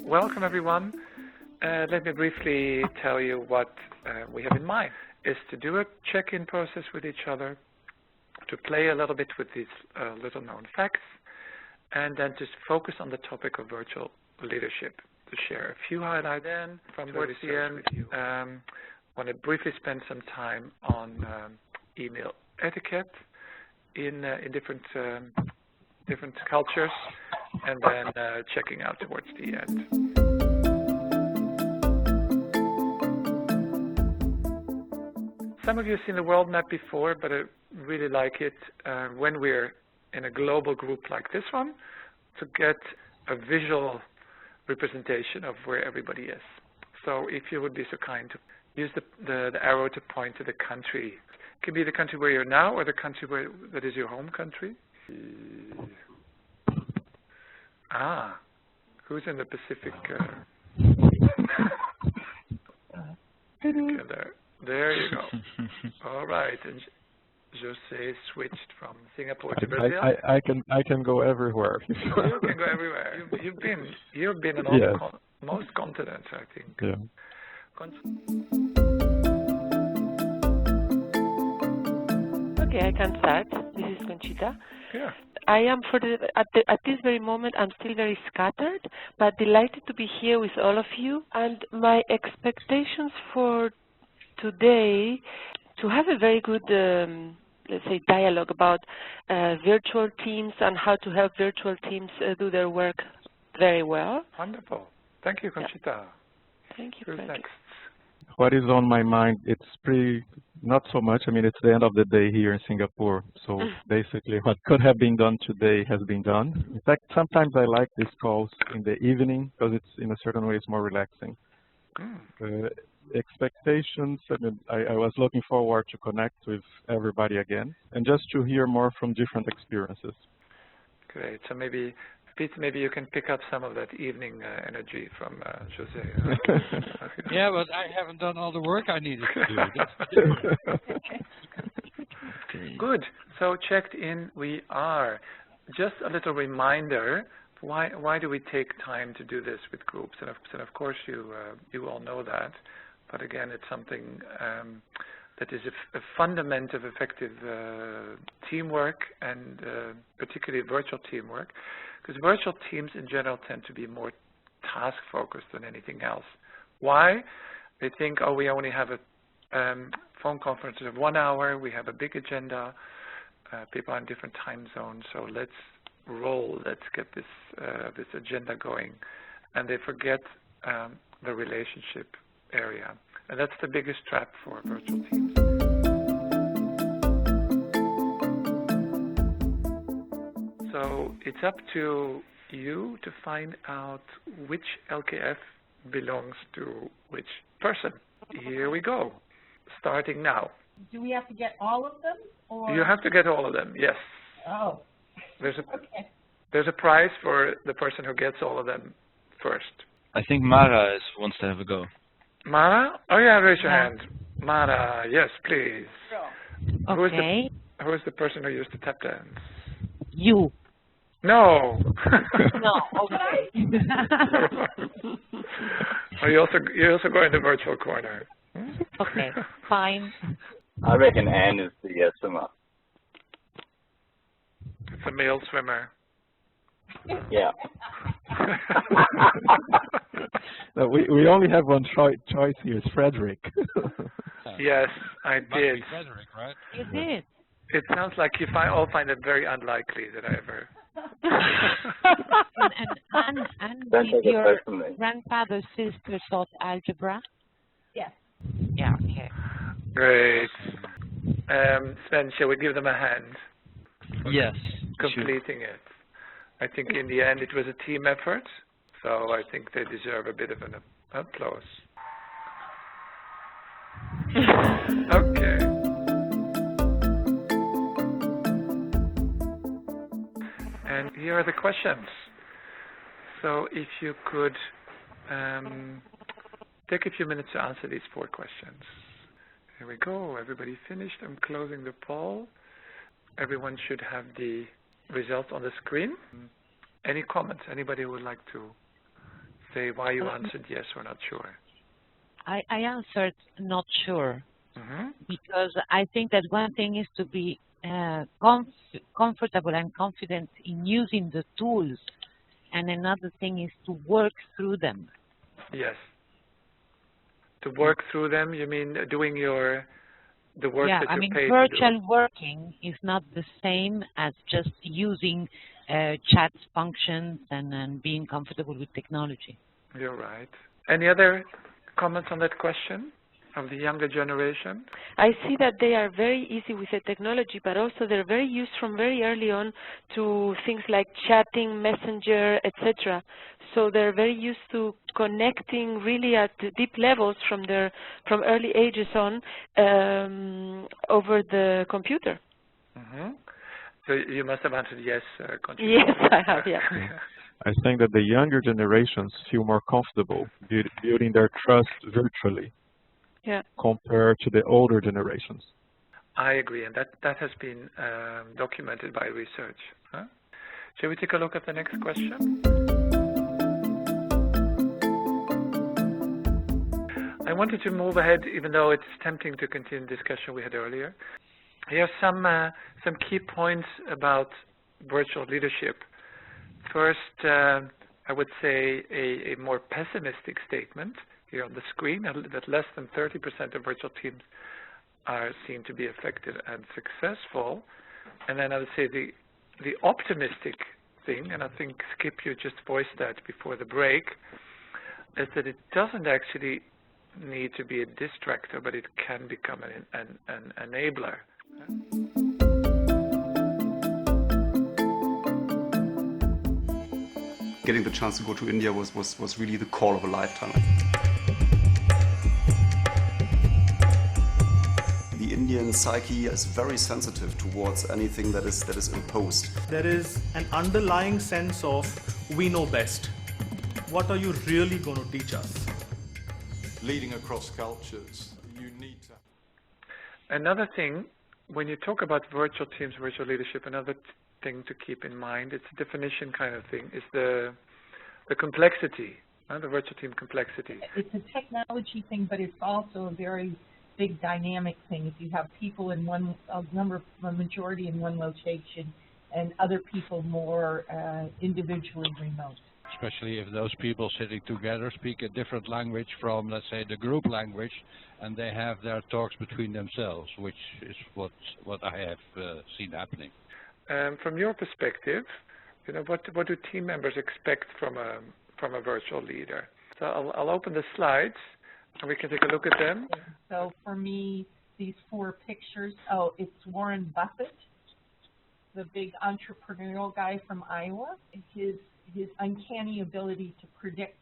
welcome everyone. Let me briefly tell you what we have in mind. Is to do a check-in process with each other, to play a little bit with these little known facts, and then to focus on the topic of virtual leadership, to share a few highlights. Then from towards the end, I want to briefly spend some time on email etiquette in different cultures, and then checking out towards the end. Some of you have seen the world map before, but I really like it when we're in a global group like this one, to get a visual representation of where everybody is. So if you would be so kind to use the arrow to point to the country. It can be the country where you're now or the country that is your home country. Who's in the Pacific? There you go. All right, and Jose switched from Singapore to Brazil. I can go everywhere. You can go everywhere. You've been in all most continents, I think. Yeah. Okay, I can start. This is Conchita. Yeah. I am at this very moment, I'm still very scattered, but delighted to be here with all of you. And my expectations for today, to have a very good, let's say, dialogue about virtual teams and how to help virtual teams do their work very well. Wonderful. Thank you, Conchita. Yeah. Thank you. Who's next? What is on my mind, it's not so much. I mean, it's the end of the day here in Singapore. So basically what could have been done today has been done. In fact, sometimes I like these calls in the evening because it's, in a certain way, it's more relaxing. Expectations, I mean, I was looking forward to connect with everybody again and just to hear more from different experiences. Great. So maybe, Pete, maybe you can pick up some of that evening energy from Jose. Yeah, but I haven't done all the work I needed to do. Good. So checked in we are. Just a little reminder, why do we take time to do this with groups? And of course you all know that. But again, it's something that is a fundament of effective teamwork, and particularly virtual teamwork, because virtual teams in general tend to be more task-focused than anything else. Why? They think, oh, we only have a phone conference of 1 hour, we have a big agenda, people are in different time zones, so let's roll, let's get this agenda going. And they forget the relationship area. And that's the biggest trap for virtual teams. So it's up to you to find out which LKF belongs to which person. Here we go, starting now. Do we have to get all of them? Or? You have to get all of them, yes. Oh. There's a prize for the person who gets all of them first. I think Mara wants to have a go. Mara? Oh yeah, raise your hand. Mara, yes, please. Sure. Okay. Who is the person who used to tap dance? You. No. No, okay. Oh, you also go in the virtual corner. Okay, fine. I reckon Anne is the swimmer. It's a male swimmer. Yeah. No, we only have one choice here. It's Frederick. Yes, I did. Frederick, right? You did. It sounds like you all find it very unlikely that I ever. and did your grandfather's sister taught algebra? Yes. Yeah. Okay. Great. Sven, shall we give them a hand? Yes. Completing it. I think in the end it was a team effort, so I think they deserve a bit of an applause. Okay. And here are the questions. So if you could take a few minutes to answer these 4 questions. Here we go. Everybody finished. I'm closing the poll. Everyone should have the results on the screen. Any comments? Anybody who would like to say why you answered yes or not sure. I answered not sure, because I think that one thing is to be comfortable and confident in using the tools, and another thing is to work through them. Yes. To work through them, you mean doing the work that you're paid to do? Yeah, I mean, virtual working is not the same as just using chat functions and being comfortable with technology. You're right. Any other comments on that question of the younger generation? I see that they are very easy with the technology, but also they're very used from very early on to things like chatting, messenger, etc. So they're very used to connecting really at deep levels from early ages on over the computer. So you must have answered yes, Conchita. Yes, I have, yeah. I think that the younger generations feel more comfortable building their trust virtually compared to the older generations. I agree, and that has been documented by research. Shall we take a look at the next question? I wanted to move ahead, even though it's tempting to continue the discussion we had earlier. Here are some key points about virtual leadership. First, I would say a more pessimistic statement here on the screen, that less than 30% of virtual teams are seen to be effective and successful. And then I would say the optimistic thing, and I think Skip, you just voiced that before the break, is that it doesn't actually need to be a distractor, but it can become an enabler. Getting the chance to go to India was really the call of a lifetime. The Indian psyche is very sensitive towards anything that is imposed. There is an underlying sense of we know best. What are you really going to teach us? Leading across cultures, you need to... Another thing, when you talk about virtual teams, virtual leadership, another thing to keep in mind, it's a definition kind of thing, is the complexity, the virtual team complexity. It's a technology thing, but it's also a very big dynamic thing. If you have people in a majority in one location and other people more individually remote. Especially if those people sitting together speak a different language from, let's say, the group language, and they have their talks between themselves, which is what I have seen happening. From your perspective, what do team members expect from a virtual leader? So I'll open the slides, and we can take a look at them. So for me, these 4 pictures, it's Warren Buffett, the big entrepreneurial guy from Iowa. His uncanny ability to predict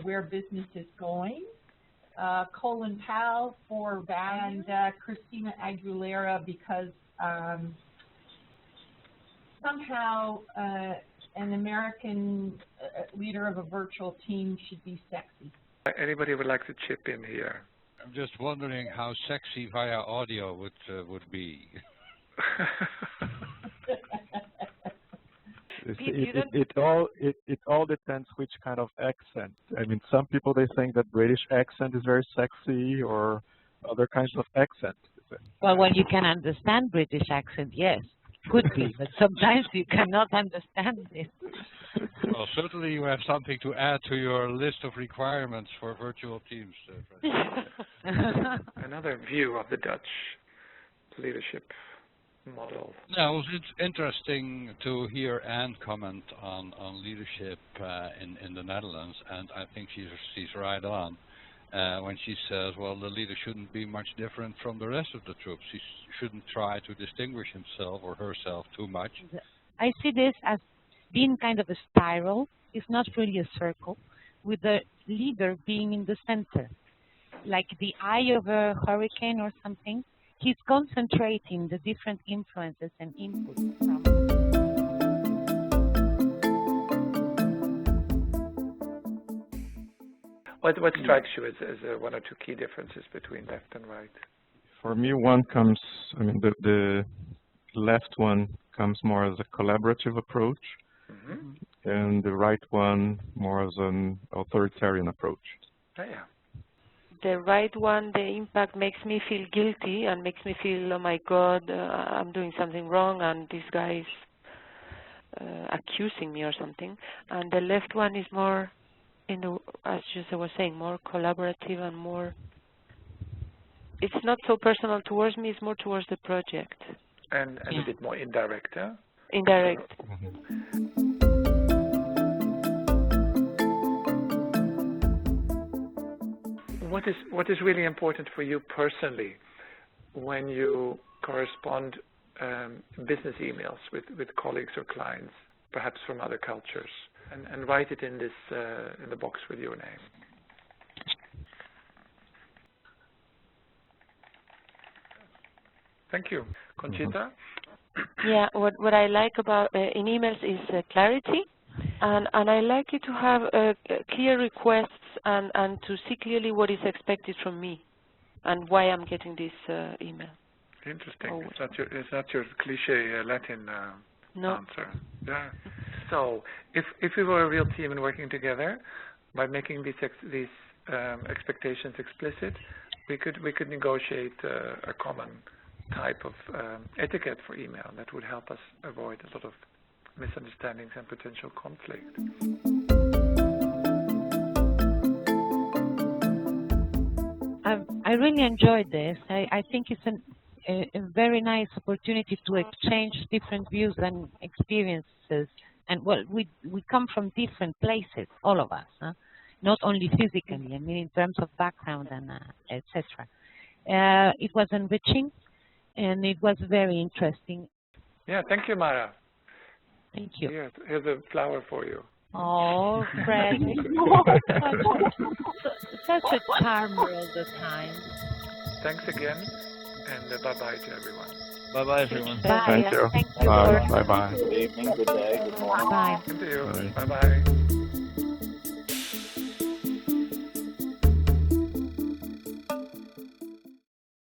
where business is going. Colin Powell for and Christina Aguilera, because somehow an American leader of a virtual team should be sexy. Anybody would like to chip in here? I'm just wondering how sexy via audio would be. It all depends which kind of accent. I mean, some people, they think that British accent is very sexy, or other kinds of accent. Well, when you can understand British accent, yes, could be, but sometimes you cannot understand it. Well, certainly you have something to add to your list of requirements for virtual teams. Another view of the Dutch leadership model. Now, it's interesting to hear Anne comment on leadership in the Netherlands, and I think she's right on when she says, well, the leader shouldn't be much different from the rest of the troops. He shouldn't try to distinguish himself or herself too much. I see this as being kind of a spiral. It's not really a circle, with the leader being in the center, like the eye of a hurricane or something. He's concentrating the different influences and inputs from. What strikes you as 1 or 2 key differences between left and right? For me, one comes, I mean, the left one comes more as a collaborative approach. and the right one more as an authoritarian approach. Oh, yeah. The right one, the impact makes me feel guilty and makes me feel, oh my God, I'm doing something wrong and this guy is accusing me or something. And the left one is more, as Jose was saying, more collaborative and more, it's not so personal towards me, it's more towards the project. And a bit more indirect, yeah? Indirect. What is really important for you personally when you correspond business emails with colleagues or clients, perhaps from other cultures, and write it in this in the box with your name. Thank you, Conchita. Yeah, what I like about in emails is clarity, and I like you to have clear requests and to see clearly what is expected from me and why I'm getting this email. Interesting. It's not your cliche Latin answer. Yeah. So if we were a real team and working together, by making these expectations explicit, we could negotiate a common type of etiquette for email that would help us avoid a lot of misunderstandings and potential conflict. I really enjoyed this. I think it's a very nice opportunity to exchange different views and experiences. And well, we come from different places, all of us, huh? Not only physically, I mean in terms of background and etc. It was enriching, and it was very interesting. Yeah, thank you, Mara. Thank you. Here's a flower for you. Oh, Fred. Such a charmer all the time. Thanks again, and bye-bye to everyone. Bye-bye, everyone. Bye. Thank you. Thank you. Bye. Bye-bye. Good evening, good day, good morning. Bye. Thank you. Bye. Bye-bye.